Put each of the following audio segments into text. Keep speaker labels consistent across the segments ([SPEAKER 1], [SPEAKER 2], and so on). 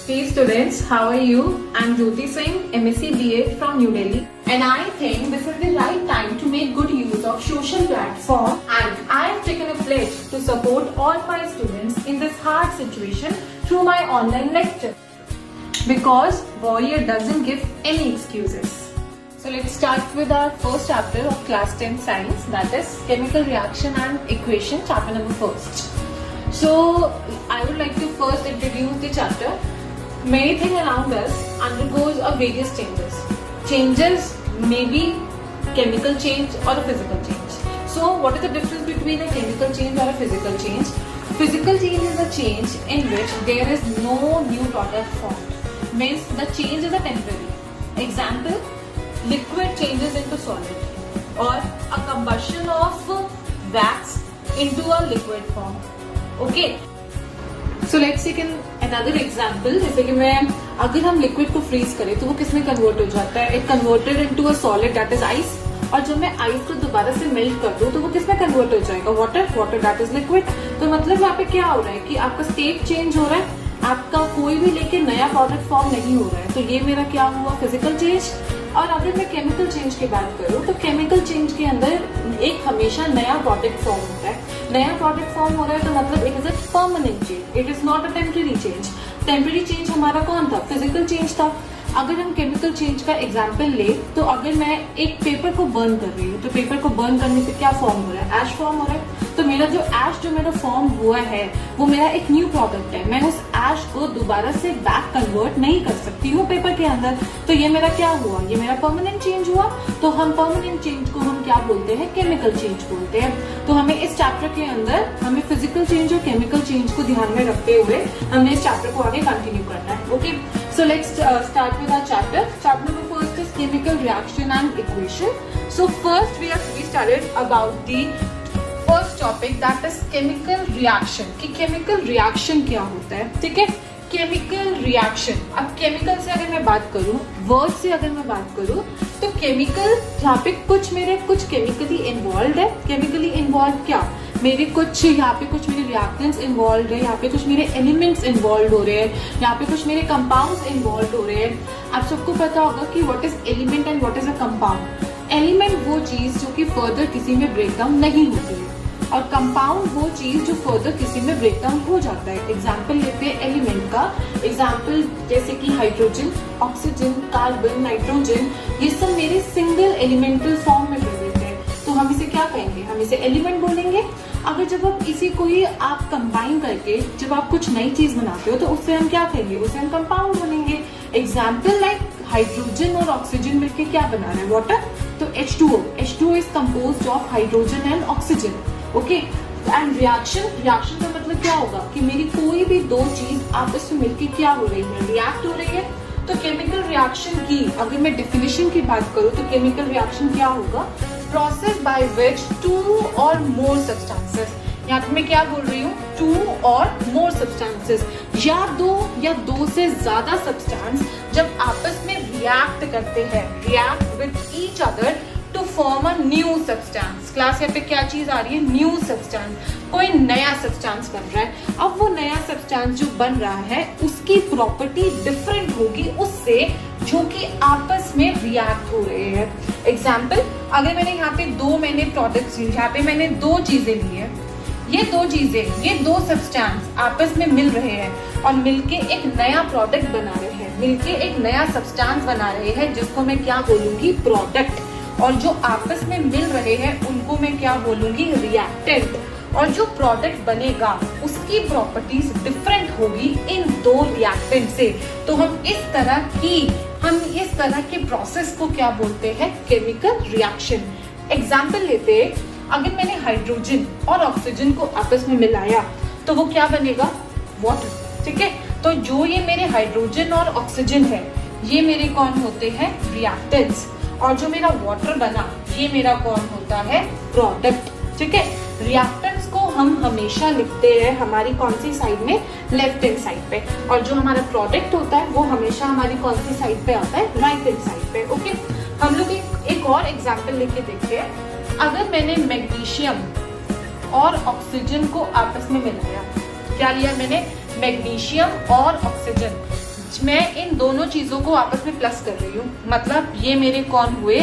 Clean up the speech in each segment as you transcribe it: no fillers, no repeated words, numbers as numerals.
[SPEAKER 1] Hey students, how are you? I'm Jyoti Singh, MSc BA from New Delhi, and I think this is the right time to make good use of social platform, and I have taken a pledge to support all my students in this hard situation through my online lecture. Because Warrior doesn't give any excuses. So let's start with our first chapter of class 10 science, that is chemical reaction and equation, chapter number 1. So I would like to first introduce the chapter. Everything around us undergoes various changes. Changes may be chemical change or a physical change. So what is the difference between a chemical change or a physical change? Physical change is a change in which there is no new product formed. Means the change is a temporary. Example, liquid changes into solid, or a combustion of wax into a liquid form. Okay. So let's take another example. जैसे कि अगर हम liquid को freeze करें तो वो किस में कन्वर्ट हो जाता है? It converted into a solid, that is ice. और जब मैं आइस को दोबारा से मेल्ट कर दूं तो वो किस में कन्वर्ट हो जाएगा? Water, that is liquid. तो मतलब यहाँ पे क्या हो रहा है कि आपका स्टेट चेंज हो रहा है, आपका कोई भी लेके नया प्रोडक्ट फॉर्म नहीं हो रहा है. तो ये मेरा क्या हुआ? Physical change. और अगर मैं केमिकल चेंज की बात करूं तो केमिकल चेंज के अंदर एक हमेशा नया प्रोडक्ट फॉर्म होता है. नया प्रोडक्ट फॉर्म हो रहा है तो मतलब it is a permanent change, it is not a temporary change. Temporary change हमारा कौन था? फिजिकल चेंज था. अगर हम केमिकल चेंज का एग्जांपल ले तो अगर मैं एक पेपर को बर्न कर रही हूँ तो पेपर को बर्न करने से क्या फॉर्म हो रहा है? ऐश फॉर्म हो रहा है. तो मेरा जो ऐश जो मेरा फॉर्म हुआ है वो मेरा एक न्यू प्रोडक्ट है. मैं उस ऐश को दोबारा से बैक कन्वर्ट नहीं कर सकती हूँ पेपर के अंदर. तो ये मेरा क्या हुआ? ये मेरा परमानेंट चेंज हुआ. तो हम परमानेंट चेंज को हम क्या बोलते हैं? केमिकल चेंज बोलते हैं. तो हमें इस चैप्टर के अंदर हमें फिजिकल चेंज और केमिकल चेंज को ध्यान में रखते हुए हमने इस चैप्टर को आगे कंटिन्यू करना है. Okay, so let's start with our chapter. Chapter number 1 is chemical reaction and equation. So first we started about the first topic, that is chemical reaction. कि chemical reaction क्या होता है? ठीक है, केमिकल रिएक्शन. अब chemical से अगर मैं बात करूं, वर्ड से अगर मैं बात करूं तो केमिकल यहाँ पे कुछ केमिकली इन्वॉल्व है. केमिकली इन्वॉल्व क्या? मेरे कुछ यहाँ पे कुछ मेरे रिएक्टेंट्स इन्वॉल्व है, यहाँ पे कुछ मेरे एलिमेंट्स इन्वॉल्व हो रहे हैं, यहाँ पे कुछ मेरे कंपाउंड्स इन्वॉल्व हो रहे हैं. आप सबको पता होगा कि what is element and what is a compound. Element वो चीज जो कि फर्दर किसी में ब्रेकडाउन नहीं होती है, और कंपाउंड वो चीज जो फर्दर किसी में ब्रेकडाउन हो जाता है. एग्जाम्पल लेते हैं एलिमेंट का. एग्जाम्पल जैसे कि हाइड्रोजन, ऑक्सीजन, कार्बन, नाइट्रोजन, ये सब मेरे सिंगल एलिमेंटल फॉर्म में प्रेजेंट है. तो हम इसे क्या कहेंगे? हम इसे एलिमेंट बोलेंगे. अगर जब आप इसी को ही आप कंबाइन करके जब आप कुछ नई चीज बनाते हो तो उससे हम क्या कहेंगे? उससे हम कंपाउंड बोलेंगे. एग्जाम्पल लाइक हाइड्रोजन और ऑक्सीजन मिलकर क्या बना रहा है? वाटर. तो H2O is composed of hydrogen and oxygen. Okay, and reaction का मतलब क्या होगा? कि मेरी कोई भी दो चीज आपस में मिलकर क्या हो रही है? रिएक्ट हो रही है. तो केमिकल रिएक्शन की अगर मैं डेफिनेशन की बात करूं तो केमिकल रिएक्शन क्या होगा? प्रोसेस बाय विच टू और मोर सब्सटेंसेस. यहाँ पे मैं क्या बोल रही हूँ? टू और मोर सब्सटेंसेस, या दो से ज्यादा सब्सटेंस जब आपस में रिएक्ट करते हैं, react with each other to form a new substance. Class यहाँ पे क्या चीज आ रही है? New substance. कोई नया सब्सटेंस बन रहा है. अब वो नया सब्सटेंस जो बन रहा है उसकी प्रॉपर्टी डिफरेंट होगी उससे जो कि आपस में रिएक्ट हो रहे हैं. एग्जाम्पल, अगर मैंने यहाँ पे दो प्रोडक्ट्स, यहाँ पे मैंने दो चीजें ली है. ये दो सब्सटेंस आपस में मिल रहे हैं और मिलके एक नया प्रोडक्ट बना रहे हैं, मिलके एक नया सब्सटेंस बना रहे हैं जिसको मैं क्या बोलूंगी? प्रोडक्ट. और जो आपस में मिल रहे हैं उनको मैं क्या बोलूंगी? रिएक्टेंट. और जो प्रोडक्ट बनेगा उसकी प्रॉपर्टीज डिफरेंट होगी इन दो रिएक्टेंट से. तो हम इस तरह के प्रोसेस को क्या बोलते हैं? Chemical reaction. एग्जाम्पल लेते हैं, अगर मैंने हाइड्रोजन और ऑक्सीजन को आपस में मिलाया तो वो क्या बनेगा? वाटर. ठीक है, तो जो ये मेरे हाइड्रोजन और ऑक्सीजन है ये मेरे कौन होते हैं? रिएक्टेंट्स. और जो मेरा वाटर बना ये मेरा कौन होता है? प्रोडक्ट. ठीक है, रिएक्टेंट्स को हम हमेशा लिखते हैं हमारी कौन सी साइड में? लेफ्ट हैंड साइड पे. और जो हमारा प्रोडक्ट होता है वो हमेशा हमारी कौन सी साइड पे आता है? राइट हैंड साइड पे. ओके, हम लोग एक और एग्जाम्पल लेके देखते हैं. अगर मैंने मैग्नीशियम और ऑक्सीजन को आपस में मिलाया, क्या लिया मैंने? मैग्नीशियम और ऑक्सीजन. मैं इन दोनों चीजों को आपस में प्लस कर रही हूँ, मतलब ये मेरे कौन हुए,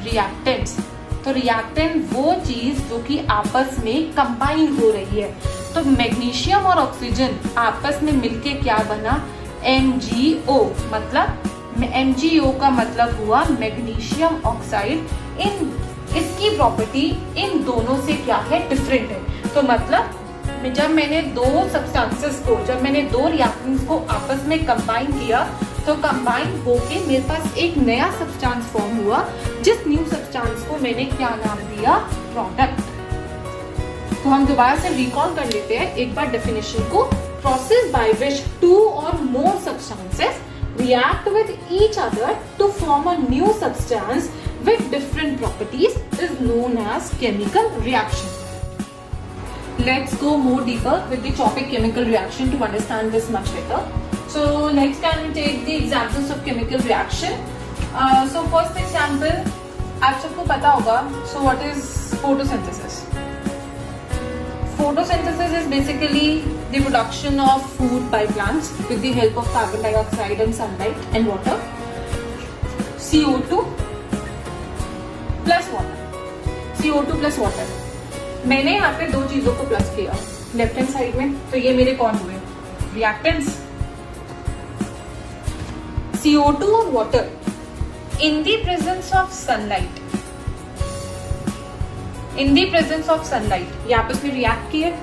[SPEAKER 1] रिएक्टेंट्स। तो रिएक्टेंट वो चीज जो कि आपस में कंबाइन हो रही है। तो मैग्नीशियम और ऑक्सीजन आपस में मिलके क्या बना, MgO। मतलब MgO का मतलब हुआ मैग्नीशियम ऑक्साइड। इसकी प्रॉपर्टी इन दोनों से क्या है, डिफरेंट है। तो मतलब जब मैंने दो सब्सटेंसेस को, जब मैंने दो रिएक्टेंट्स को आपस में कंबाइन किया, तो कंबाइन होके मेरे पास एक नया सब्सटेंस फॉर्म हुआ, जिस न्यू सब्सटेंस को मैंने क्या नाम दिया, प्रोडक्ट। तो हम दोबारा से रिकॉल कर लेते हैं एक बार डेफिनेशन को। प्रोसेस बाय विच टू और मोर substances react with each other to form a new substance with different properties is known as chemical reaction. Let's go more deeper with the topic chemical reaction to understand this much better. So next can we take the examples of chemical reaction. So first example, आप सबको पता होगा, so what is photosynthesis? Photosynthesis is basically the production of food by plants with the help of carbon dioxide and sunlight and water. CO2 plus water. CO2 plus water. मैंने यहाँ पे दो चीजों को प्लस किया लेफ्ट हैंड साइड में, तो ये मेरे कौन हुए, रिएक्टेंट्स। CO2 और water in the presence of sunlight, in the presence of sunlight ये आपस में रिएक्ट किए।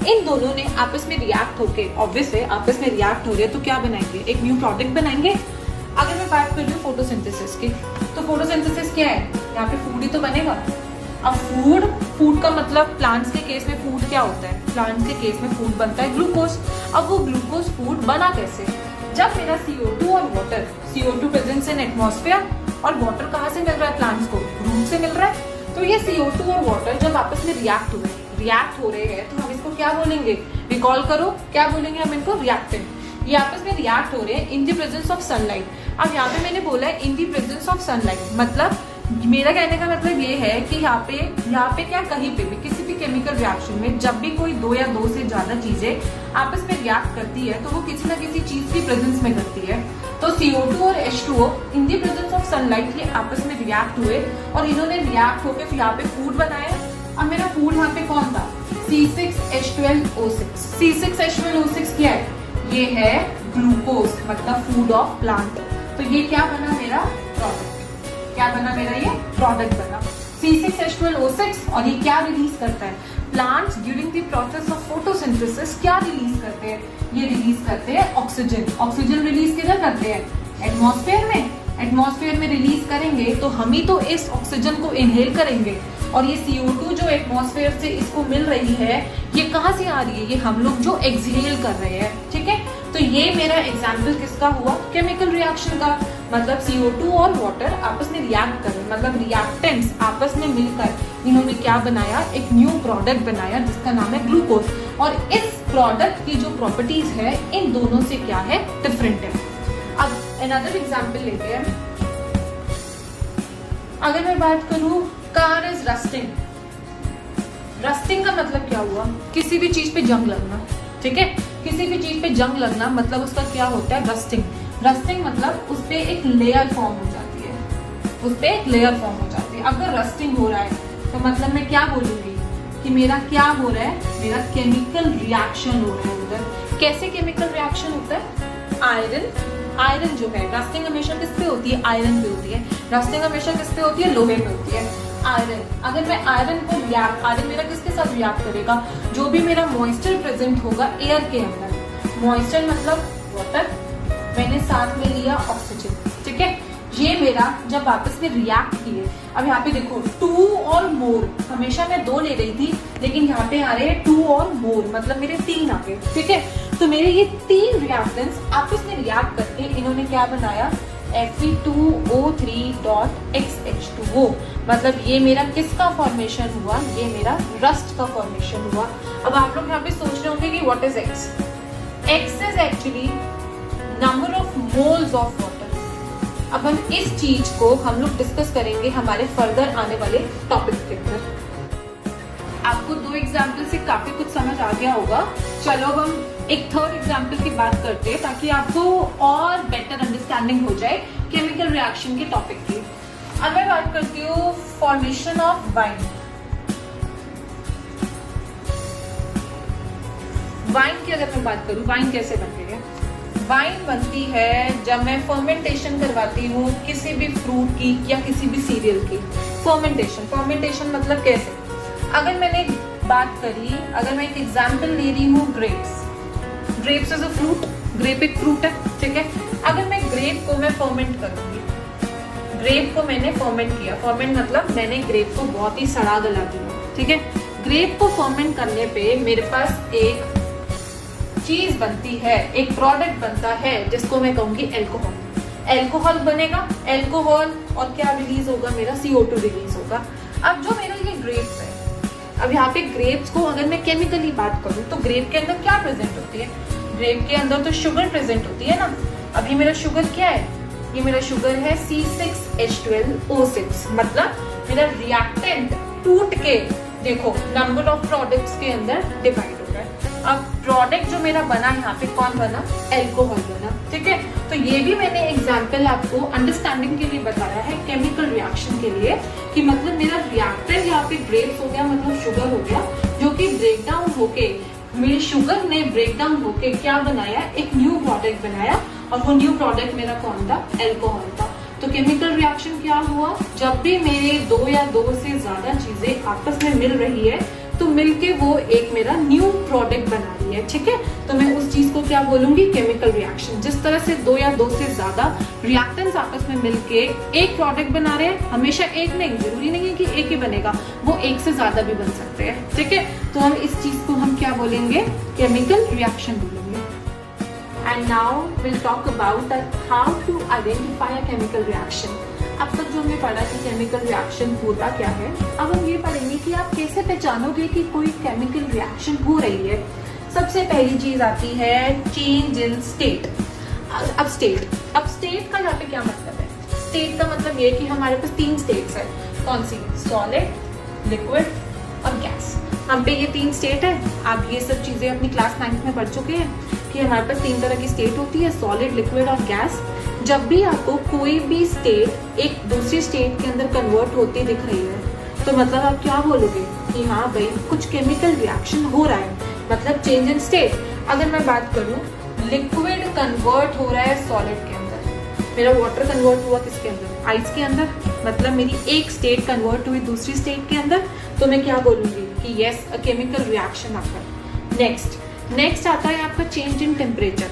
[SPEAKER 1] इन दोनों ने आपस में रिएक्ट होके, ऑब्वियसली आपस में रिएक्ट हो रहे हैं, तो क्या बनाएंगे, एक न्यू प्रोडक्ट बनाएंगे। अगर मैं बात कर रही हूँ फोटोसिंथेसिस की, तो फोटोसिंथेसिस क्या है, यहाँ पे फूड ही तो बनेगा। अब फूड का मतलब प्लांट्स के केस में फूड क्या होता है, प्लांट्स के केस में फूड बनता है ग्लूकोज। अब वो ग्लूकोज फूड बना कैसे, जब मेरा CO2 और water, CO2 presence in atmosphere और वाटर कहाँ से मिल रहा है, प्लांट्स को रूट से मिल रहा है। तो ये CO2 और वाटर जब आपस में रिएक्ट हो रहे हैं, तो हम इसको क्या बोलेंगे, रिकॉल करो, क्या बोलेंगे हम इनको, रिएक्टेंट। ये आपस में रिएक्ट हो रहे हैं in the presence of sunlight. अब यहाँ पे मैंने बोला है in the presence of sunlight, मतलब मेरा कहने का मतलब ये है कि यहाँ पे क्या, कहीं पे भी किसी भी केमिकल रिएक्शन में जब भी कोई दो या दो से ज्यादा चीजें आपस में रिएक्ट करती है, तो वो किसी ना किसी चीज की प्रेजेंस में करती है। तो CO2 और H2O in the presence of sunlight ये आपस में रिएक्ट हुए और इन्होंने रिएक्ट होकर यहाँ पे फूड बनाया। अब मेरा फूड यहाँ पे कौन था, C6H12O6। C6H12O6 क्या है, ये है ग्लूकोज, मतलब फूड ऑफ प्लांट। तो ये क्या बना मेरा प्रोडक्ट, क्या बना मेरा, ये प्रोडक्ट बना C6H12O6। और ये क्या रिलीज करता है, plants during the process of photosynthesis क्या रिलीज करते हैं, ये रिलीज करते हैं ऑक्सीजन। ऑक्सीजन रिलीज किधर करते हैं, एटमॉस्फेयर में। एटमॉस्फेयर में रिलीज करेंगे तो हम ही तो इस ऑक्सीजन को इनहेल करेंगे, और ये CO2 जो एटमॉस्फेयर से इसको मिल रही है, ये कहाँ से आ रही है, ये हम लोग जो एक्सहेल कर रहे हैं, ठीक है। तो ये मेरा एग्जाम्पल किसका हुआ, केमिकल रिएक्शन का। मतलब CO2 और वाटर आपस में रिएक्ट कर रहे हैं, मतलब रिएक्टेंट्स आपस में मिलकर इन्होंने क्या बनाया, एक न्यू प्रोडक्ट बनाया जिसका नाम है ग्लूकोज। और इस प्रोडक्ट की जो प्रॉपर्टीज है इन दोनों से क्या है, डिफरेंट है। अब अनदर एग्जाम्पल लेते हैं। अगर मैं बात करूं, कार इज रस्टिंग। रस्टिंग का मतलब क्या हुआ, किसी भी चीज पे जंग लगना, ठीक है। किसी भी चीज पे जंग लगना मतलब उसका क्या होता है, रस्टिंग। रस्टिंग मतलब उस पे एक लेयर फॉर्म हो जाती है, उस पे एक लेयर फॉर्म हो जाती है। अगर रस्टिंग हो रहा है तो मतलब मैं क्या बोलूंगी कि मेरा क्या हो रहा है, मेरा केमिकल रिएक्शन हो रहा है उधर। कैसे केमिकल रिएक्शन होता है, आयरन जो है, रस्टिंग हमेशा किस पे होती है, आयरन पे होती है। रस्टिंग हमेशा किस पे होती है, लोहे पे होती है। आयरन, अगर मैं आयरन मेरा किसके साथ रिएक्ट करेगा, जो भी मेरा मॉइस्चर प्रेजेंट होगा एयर के अंदर। मॉइस्चर मतलब वाटर, मैंने साथ में लिया ऑक्सीजन, ठीक है। ये मेरा जब आपस में रिएक्ट किए, अब यहाँ पे देखो 2 और मोर, हमेशा मैं 2 ले रही थी, लेकिन यहाँ पे आ रहे हैं 2 और मोर, मतलब मेरे 3 आ गए, ठीक है। तो मेरे ये 3 रिएक्टेंट्स आपस में रिएक्ट करके इन्होंने क्या बनाया, Fe2O3.XH2O। मतलब ये मेरा किसका फॉर्मेशन हुआ, ये मेरा रस्ट का फॉर्मेशन हुआ। अब आप लोग यहाँ पे सोच रहे होंगे कि what is X? X is actually number of moles of water. अब हम इस चीज को हम लोग डिस्कस करेंगे हमारे फर्दर आने वाले टॉपिक के अंदर। आपको 2 एग्जाम्पल से काफी कुछ समझ आ गया होगा। चलो अब हम एक थर्ड एग्जाम्पल की बात करते हैं ताकि आपको और बेटर अंडरस्टैंडिंग हो जाए केमिकल रिएक्शन के टॉपिक की। अब मैं बात करती हूँ फॉर्मेशन ऑफ वाइन। वाइन की अगर मैं बात करूँ, वाइन कैसे बनती है? वाइन बनती है जब मैं फर्मेंटेशन करवाती हूँ किसी भी फ्रूट की या किसी भी सीरियल की। फर्मेंटेशन मतलब कैसे? अगर मैंने बात करी, अगर मैं एक एग्जांपल ले रही हूँ grapes is a fruit, grape एक फ्रूट है, ठीक है। अगर मैं ग्रेप को मैं फर्मेंट करूंगी, ग्रेप को मैंने फर्मेंट किया, फर्मेंट मतलब मैंने ग्रेप को बहुत ही सड़ा गला दिया, ठीक है। ग्रेप को फर्मेंट करने पे मेरे पास एक चीज बनती है, एक प्रोडक्ट बनता है जिसको मैं कहूंगी एल्कोहल। एल्कोहल बनेगा, एल्कोहल और क्या रिलीज होगा? मेरा CO2 रिलीज होगा। अब जो मेरा ये ग्रेप्स है, अब यहाँ पे ग्रेप्स को अगर मैं केमिकली बात करूँ तो ग्रेप के अंदर क्या प्रेजेंट होती है? ग्रेप के अंदर तो शुगर प्रेजेंट होती है ना। अब ये मेरा शुगर क्या है? ये मेरा शुगर है C6H12O6, मतलब मेरा रिएक्टेंट टूट के देखो नंबर ऑफ प्रोडक्ट्स के अंदर डिवाइड हो रहा है। अब प्रोडक्ट जो मेरा बना यहाँ पे कौन बना? एल्कोहल बना, ठीक है। तो ये भी मैंने एग्जांपल आपको अंडरस्टैंडिंग के लिए बताया है केमिकल रिएक्शन के लिए, कि मतलब मेरा रिएक्टेंट यहाँ पे ग्रेप्स हो गया, मतलब शुगर हो गया, जो कि ब्रेक डाउन होके मेरे शुगर ने ब्रेक डाउन होके क्या बनाया? एक न्यू प्रोडक्ट बनाया, और वो न्यू प्रोडक्ट मेरा कौन था? एल्कोहल था। तो केमिकल रिएक्शन क्या हुआ? जब भी मेरे 2 या 2 से ज्यादा चीजें आपस में मिल रही है तो मिलके वो एक मेरा न्यू प्रोडक्ट बना रही है, ठीक है। तो मैं उस चीज को क्या बोलूंगी? Chemical reaction. जिस तरह से 2 या 2 से ज्यादा रिएक्टेंट्स आपस में मिलके एक प्रोडक्ट बना रहे हैं, हमेशा एक नहीं, जरूरी नहीं है कि एक ही बनेगा, वो एक से ज्यादा भी बन सकते हैं, ठीक है। तो हम इस चीज को हम क्या बोलेंगे? केमिकल रिएक्शन बोलेंगे। And now we'll talk about how to identify a chemical reaction. अब तक जो हमने पढ़ा कि केमिकल रिएक्शन होता क्या है, अब हम ये पढ़ेंगे कि आप कैसे पहचानोगे कि कोई केमिकल रिएक्शन हो रही है। सबसे पहली चीज आती है चेंज इन स्टेट। अब स्टेट का यहाँ पे क्या मतलब है? स्टेट का मतलब ये कि हमारे पास 3 स्टेट्स है। कौन सी? सॉलिड, लिक्विड और गैस। हम पे ये 3 स्टेट है। आप ये सब चीजें अपनी क्लास 9th में पढ़ चुके हैं कि हमारे पास 3 तरह की स्टेट होती है, सॉलिड, लिक्विड और गैस। जब भी आपको कोई भी स्टेट एक दूसरी स्टेट के अंदर कन्वर्ट होती दिख रही है तो मतलब आप क्या बोलोगे? कि हाँ भाई कुछ केमिकल रिएक्शन हो रहा है, मतलब चेंज इन स्टेट। अगर मैं बात करूं, लिक्विड कन्वर्ट हो रहा है सॉलिड के अंदर, मेरा वाटर कन्वर्ट हुआ किसके अंदर? आइस के अंदर, मतलब मेरी एक स्टेट कन्वर्ट हुई दूसरी स्टेट के अंदर, तो मैं क्या बोलूंगी? कि यस, अ केमिकल रिएक्शन आपका। नेक्स्ट आता है आपका चेंज इन टेम्परेचर।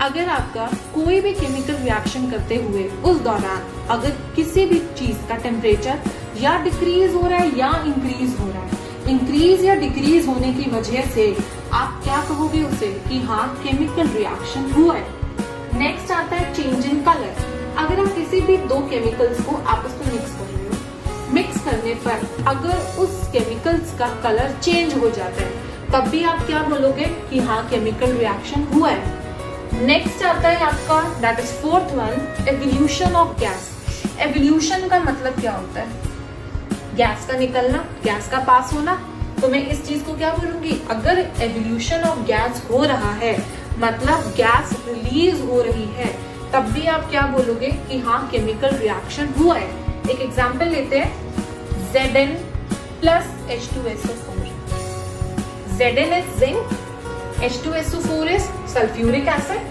[SPEAKER 1] अगर आपका कोई भी केमिकल रिएक्शन करते हुए उस दौरान अगर किसी भी चीज का टेम्परेचर या डिक्रीज हो रहा है या इंक्रीज हो रहा है, इंक्रीज या डिक्रीज होने की वजह से आप क्या कहोगे उसे? कि हाँ केमिकल रिएक्शन हुआ है। नेक्स्ट आता है चेंज इन कलर। अगर आप किसी भी 2 केमिकल्स को आपस में मिक्स कर रहे हो, मिक्स करने पर अगर उस केमिकल्स का कलर चेंज हो जाता है, तब भी आप क्या बोलोगे? कि हाँ केमिकल रिएक्शन हुआ है। नेक्स्ट आता है आपका, that is 4th one, evolution of gas. Evolution का मतलब क्या होता है? गैस का निकलना, गैस का पास होना। तो मैं इस चीज को क्या बोलूंगी? अगर एवोल्यूशन ऑफ गैस हो रहा है, मतलब गैस रिलीज हो रही है, तब भी आप क्या बोलोगे? कि हाँ केमिकल रिएक्शन हुआ है। एक एग्जांपल लेते हैं, Zn plus H2SO4। Zn is zinc, H2SO4 is sulphuric acid.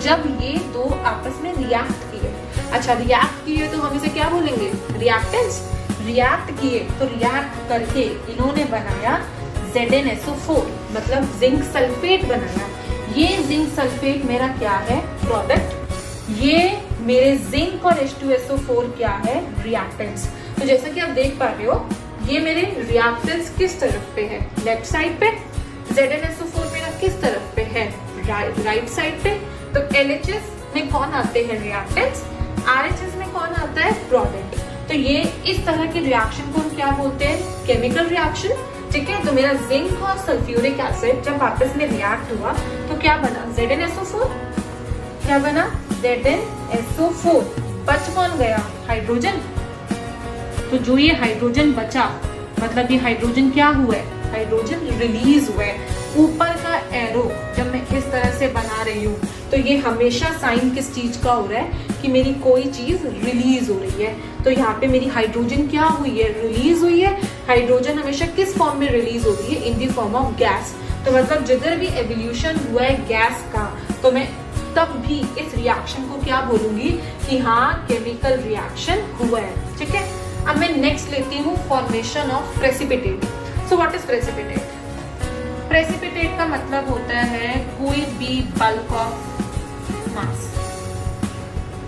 [SPEAKER 1] जब ये 2 आपस में रिएक्ट किए, अच्छा रिएक्ट किए तो हम इसे क्या बोलेंगे? रिएक्टेंट्स। रिएक्ट किए तो रिएक्ट करके इन्होंने बनाया ZnSO4, मतलब जिंक सल्फेट बनाया। ये जिंक सल्फेट मेरा क्या है? प्रोडक्ट। ये मेरे जिंक और H2SO4 क्या है? रिएक्टेंट्स। तो जैसा कि आप देख पा रहे हो, ये मेरे रिएक्टेंट्स किस तरफ पे है? लेफ्ट साइड पे। ZnSO4 मेरा किस तरफ पे है? राइट साइड पे। तो LHS में कौन आते हैं? रिएक्टेंट्स। RHS में कौन आता है? प्रोडक्ट। तो ये इस तरह के रिएक्शन को हम क्या बोलते हैं? केमिकल रिएक्शन, ठीक है। तो मेरा जिंक और सल्फ्यूरिक एसिड जब आपस में रिएक्ट हुआ तो क्या बना? ZnSO4। क्या बना? ZnSO4। बच कौन गया? हाइड्रोजन। तो जो ये हाइड्रोजन बचा, मतलब ये हाइड्रोजन क्या हुआ है? हाइड्रोजन रिलीज हुआ है। ऊपर का एरो जब मैं इस तरह से बना रही हूँ तो ये हमेशा साइन किस चीज का हो रहा है कि मेरी कोई चीज रिलीज हो रही है। तो यहाँ पे मेरी हाइड्रोजन क्या हुई है, रिलीज हुई है। हाइड्रोजन हमेशा किस फॉर्म में रिलीज होती है, in the form of gas. तो मतलब जिधर भी एवोल्यूशन हुआ है गैस का, तो मैं तब भी इस रिएक्शन को क्या बोलूंगी कि हाँ केमिकल रिएक्शन हुआ है। ठीक है, अब मैं नेक्स्ट लेती हूँ formation of precipitate. So what is precipitate? Precipitate का मतलब होता है कोई भी बल्क ऑफ मास,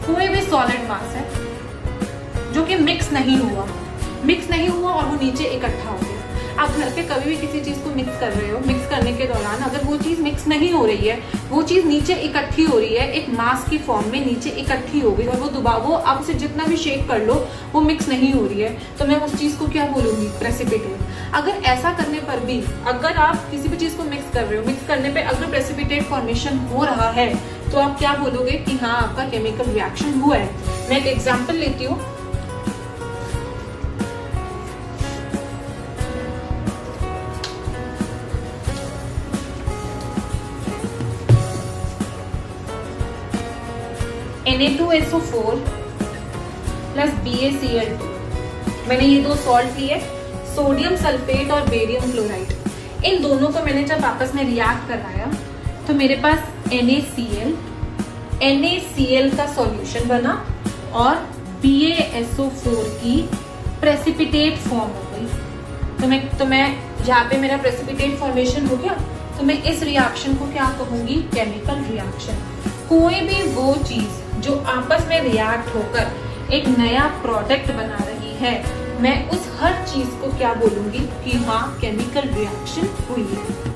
[SPEAKER 1] कोई भी सॉलिड मास है जो कि मिक्स नहीं हुआ और वो नीचे इकट्ठा हो गया। आप घर पे कभी भी किसी चीज को मिक्स कर रहे हो, मिक्स करने के दौरान अगर वो चीज मिक्स नहीं हो रही है, वो चीज नीचे इकट्ठी हो रही है, एक मास की फॉर्म में नीचे इकट्ठी हो गई और वो आप उसे जितना भी शेक कर लो वो मिक्स नहीं हो रही है, तो मैं उस चीज को क्या बोलूंगी, प्रेसिपिटेट। अगर ऐसा करने पर भी, अगर आप किसी भी चीज को मिक्स कर रहे हो, मिक्स करने पे अगर प्रेसिपिटेट फॉर्मेशन हो रहा है तो आप क्या बोलोगे कि हाँ आपका केमिकल रिएक्शन हुआ है। मैं एक एग्जाम्पल लेती हूँ। Na2SO4 प्लस BaCl2, मैंने ये दो सॉल्ट लिए, सोडियम सल्फेट और बेरियम क्लोराइड। इन दोनों को मैंने जब आपस में रिएक्ट कराया तो मेरे पास NaCl का सॉल्यूशन बना और BaSO4 की प्रेसिपिटेट फॉर्म हो गई। तो मैं यहाँ पे मेरा प्रेसिपिटेट फॉर्मेशन हो गया, तो मैं इस रिएक्शन को क्या कहूंगी, केमिकल रिएक्शन। कोई भी वो चीज जो आपस में रिएक्ट होकर एक नया प्रोडक्ट बना रही है, मैं उस हर चीज को क्या बोलूंगी कि हाँ केमिकल रिएक्शन हुई है।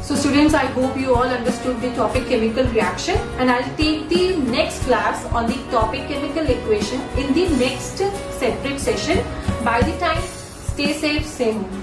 [SPEAKER 1] So students, I hope you all understood the topic chemical reaction, and I'll take the next class on the topic chemical equation in the next separate session. By the time, stay safe, stay home.